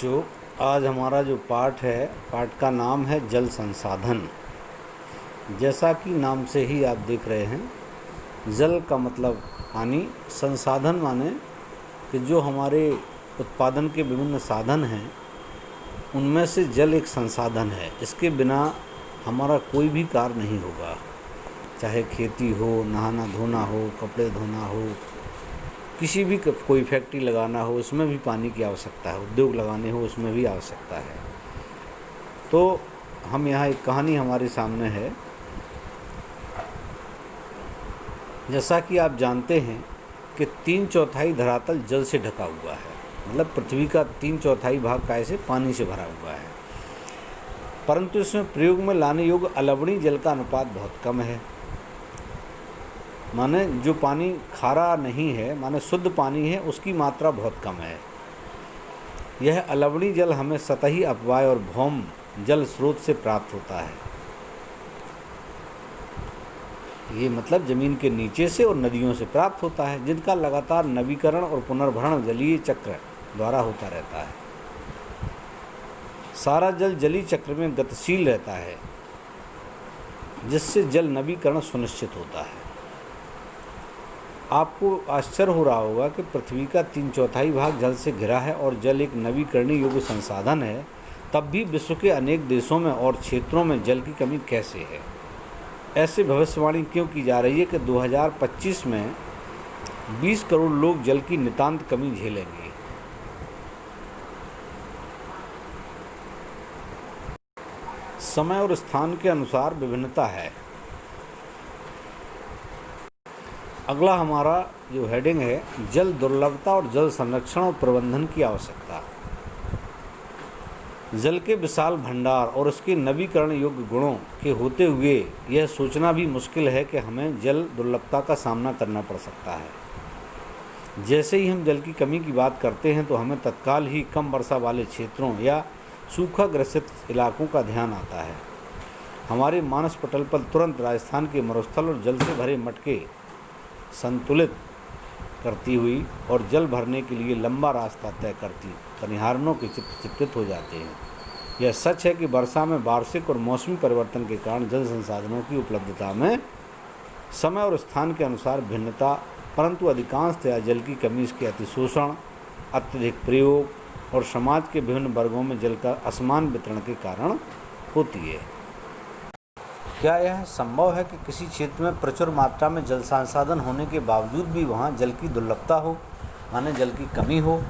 बच्चों, आज हमारा जो पाठ का नाम है जल संसाधन। जैसा कि नाम से ही आप देख रहे हैं, जल का मतलब पानी, संसाधन माने कि जो हमारे उत्पादन के विभिन्न साधन हैं उनमें से जल एक संसाधन है। इसके बिना हमारा कोई भी कार्य नहीं होगा, चाहे खेती हो, नहाना धोना हो, कपड़े धोना हो, किसी भी कोई फैक्ट्री लगाना हो उसमें भी पानी की आवश्यकता है, उद्योग लगाने हो उसमें भी आवश्यकता है। तो हम यहाँ एक कहानी हमारे सामने है। जैसा कि आप जानते हैं कि 3/4 धरातल जल से ढका हुआ है, मतलब पृथ्वी का 3/4 भाग कैसे पानी से भरा हुआ है। परंतु इसमें प्रयोग में लाने योग्य अलवणीय जल का अनुपात बहुत कम है। माने जो पानी खारा नहीं है, माने शुद्ध पानी है, उसकी मात्रा बहुत कम है। यह अलवणीय जल हमें सतही अपवाय और भौम जल स्रोत से प्राप्त होता है। ये मतलब ज़मीन के नीचे से और नदियों से प्राप्त होता है, जिनका लगातार नवीकरण और पुनर्भरण जलीय चक्र द्वारा होता रहता है। सारा जल जलीय चक्र में गतिशील रहता है, जिससे जल नवीकरण सुनिश्चित होता है। आपको आश्चर्य हो रहा होगा कि पृथ्वी का 3/4 भाग जल से घिरा है और जल एक नवीकरणीय योग्य संसाधन है, तब भी विश्व के अनेक देशों में और क्षेत्रों में जल की कमी कैसे है। ऐसे भविष्यवाणी क्यों की जा रही है कि 2025 में 20 करोड़ लोग जल की नितांत कमी झेलेंगे। समय और स्थान के अनुसार विभिन्नता है। अगला हमारा जो हेडिंग है, जल दुर्लभता और जल संरक्षण और प्रबंधन की आवश्यकता। जल के विशाल भंडार और उसके नवीकरण योग्य गुणों के होते हुए यह सोचना भी मुश्किल है कि हमें जल दुर्लभता का सामना करना पड़ सकता है। जैसे ही हम जल की कमी की बात करते हैं तो हमें तत्काल ही कम वर्षा वाले क्षेत्रों या सूखा ग्रसित इलाकों का ध्यान आता है। हमारे मानस पटल पर तुरंत राजस्थान के मरुस्थल और जल से भरे मटके संतुलित करती हुई और जल भरने के लिए लंबा रास्ता तय करती कनिहारनों के चित्र चित्रित हो जाते हैं। यह सच है कि वर्षा में वार्षिक और मौसमी परिवर्तन के कारण जल संसाधनों की उपलब्धता में समय और स्थान के अनुसार भिन्नता, परंतु अधिकांशतया जल की कमी, इसके अतिशोषण, अत्यधिक प्रयोग और समाज के विभिन्न वर्गों में जल का असमान वितरण के कारण होती है। क्या यह संभव है कि किसी क्षेत्र में प्रचुर मात्रा में जल संसाधन होने के बावजूद भी वहाँ जल की दुर्लभता हो, माने जल की कमी हो?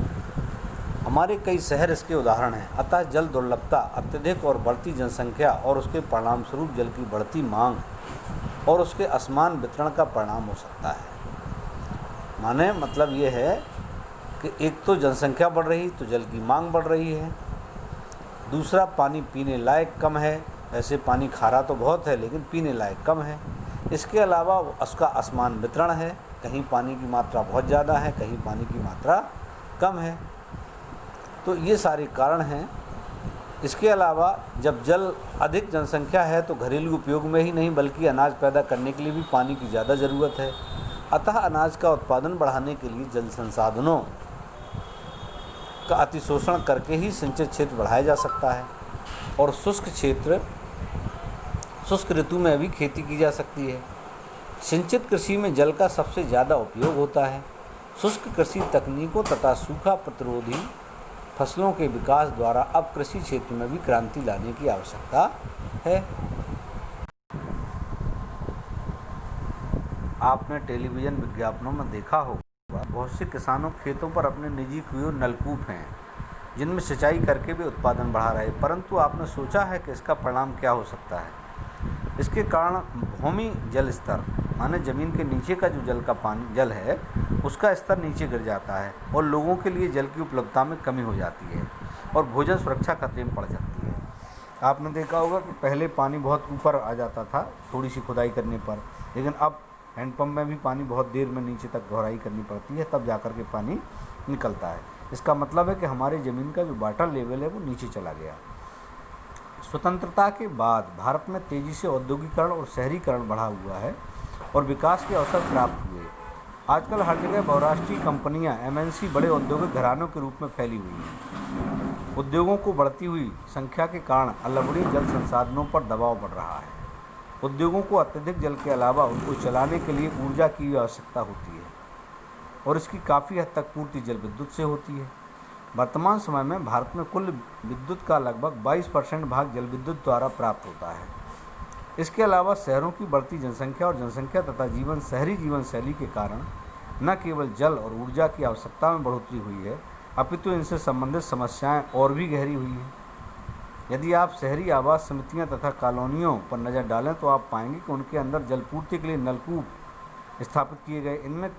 हमारे कई शहर इसके उदाहरण हैं। अतः जल दुर्लभता अत्यधिक और बढ़ती जनसंख्या और उसके परिणामस्वरूप जल की बढ़ती मांग और उसके असमान वितरण का परिणाम हो सकता है। माने मतलब ये है कि एक तो जनसंख्या बढ़ रही तो जल की मांग बढ़ रही है, दूसरा पानी पीने लायक कम है। ऐसे पानी खारा तो बहुत है लेकिन पीने लायक कम है। इसके अलावा उसका असमान वितरण है, कहीं पानी की मात्रा बहुत ज़्यादा है, कहीं पानी की मात्रा कम है। तो ये सारे कारण हैं। इसके अलावा जब जल अधिक जनसंख्या है तो घरेलू उपयोग में ही नहीं बल्कि अनाज पैदा करने के लिए भी पानी की ज़्यादा ज़रूरत है। अतः अनाज का उत्पादन बढ़ाने के लिए जल संसाधनों का अतिशोषण करके ही सिंचित क्षेत्र बढ़ाया जा सकता है और शुष्क ऋतु में भी खेती की जा सकती है। सिंचित कृषि में जल का सबसे ज़्यादा उपयोग होता है। शुष्क कृषि तकनीकों तथा सूखा प्रतिरोधी फसलों के विकास द्वारा अब कृषि क्षेत्र में भी क्रांति लाने की आवश्यकता है। आपने टेलीविज़न विज्ञापनों में देखा होगा, बहुत से किसानों के खेतों पर अपने निजी कुएं, नलकूप हैं जिनमें सिंचाई करके भी उत्पादन बढ़ा रहे। परंतु आपने सोचा है कि इसका परिणाम क्या हो सकता है? इसके कारण भूमि जल स्तर, माने ज़मीन के नीचे का जो जल है उसका स्तर नीचे गिर जाता है और लोगों के लिए जल की उपलब्धता में कमी हो जाती है और भोजन सुरक्षा खतरे में पड़ जाती है। आपने देखा होगा कि पहले पानी बहुत ऊपर आ जाता था थोड़ी सी खुदाई करने पर, लेकिन अब हैंडपम्प में भी पानी बहुत देर में नीचे तक गहराई करनी पड़ती है, तब जाकर के पानी निकलता है। इसका मतलब है कि हमारी ज़मीन का जो वाटर लेवल है वो नीचे चला गया। स्वतंत्रता के बाद भारत में तेज़ी से औद्योगिकरण और शहरीकरण बढ़ा हुआ है और विकास के अवसर प्राप्त हुए। आजकल हर जगह बहुराष्ट्रीय कंपनियां, MNC बड़े औद्योगिक घरानों के रूप में फैली हुई हैं। उद्योगों को बढ़ती हुई संख्या के कारण अल्लवड़ी जल संसाधनों पर दबाव बढ़ रहा है। उद्योगों को अत्यधिक जल के अलावा उनको चलाने के लिए ऊर्जा की भी आवश्यकता होती है और इसकी काफ़ी हद तक पूर्ति जल विद्युत से होती है। वर्तमान समय में भारत में कुल विद्युत का लगभग 22% भाग जल विद्युत द्वारा प्राप्त होता है। इसके अलावा शहरों की बढ़ती जनसंख्या और जनसंख्या तथा शहरी जीवन शैली के कारण न केवल जल और ऊर्जा की आवश्यकता में बढ़ोतरी हुई है, अपितु इनसे संबंधित समस्याएं और भी गहरी हुई हैं। यदि आप शहरी आवास समितियां तथा कॉलोनियों पर नज़र डालें तो आप पाएंगे कि उनके अंदर जलपूर्ति के लिए नलकूप स्थापित किए गए। इनमें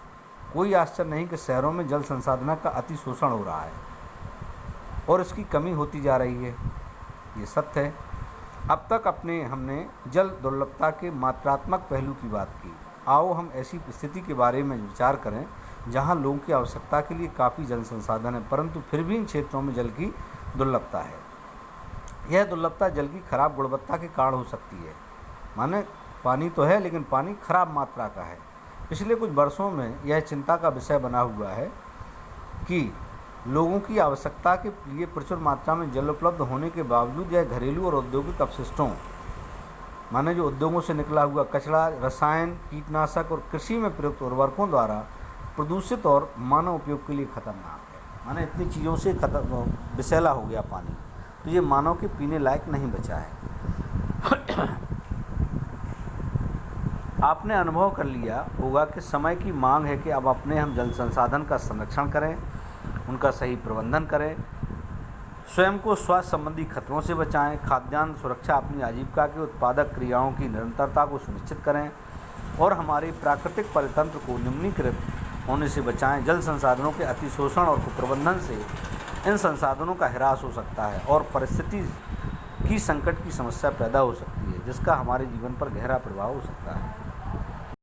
कोई आश्चर्य नहीं कि शहरों में जल संसाधन का अति शोषण हो रहा है और इसकी कमी होती जा रही है। ये सत्य है। अब तक हमने जल दुर्लभता के मात्रात्मक पहलू की बात की। आओ हम ऐसी स्थिति के बारे में विचार करें जहां लोगों की आवश्यकता के लिए काफ़ी जल संसाधन है, परंतु फिर भी इन क्षेत्रों में जल की दुर्लभता है। यह दुर्लभता जल की खराब गुणवत्ता के कारण हो सकती है। माने पानी तो है लेकिन पानी खराब मात्रा का है। पिछले कुछ वर्षों में यह चिंता का विषय बना हुआ है कि लोगों की आवश्यकता के लिए प्रचुर मात्रा में जल उपलब्ध होने के बावजूद यह घरेलू और औद्योगिक अपशिष्टों माने जो उद्योगों से निकला हुआ कचरा, रसायन, कीटनाशक और कृषि में प्रयुक्त उर्वरकों द्वारा प्रदूषित और मानव उपयोग के लिए खतरनाक है। माने इतनी चीज़ों से विषैला हो गया पानी, तो ये मानव के पीने लायक नहीं बचा है। आपने अनुभव कर लिया होगा कि समय की मांग है कि अब हम जल संसाधन का संरक्षण करें, उनका सही प्रबंधन करें, स्वयं को स्वास्थ्य संबंधी खतरों से बचाएं, खाद्यान्न सुरक्षा, अपनी आजीविका के उत्पादक क्रियाओं की निरंतरता को सुनिश्चित करें और हमारे प्राकृतिक परितंत्र को निम्नीकृत होने से बचाएं। जल संसाधनों के अतिशोषण और कुप्रबंधन से इन संसाधनों का ह्रास हो सकता है और परिस्थिति की संकट की समस्या पैदा हो सकती है, जिसका हमारे जीवन पर गहरा प्रभाव हो सकता है।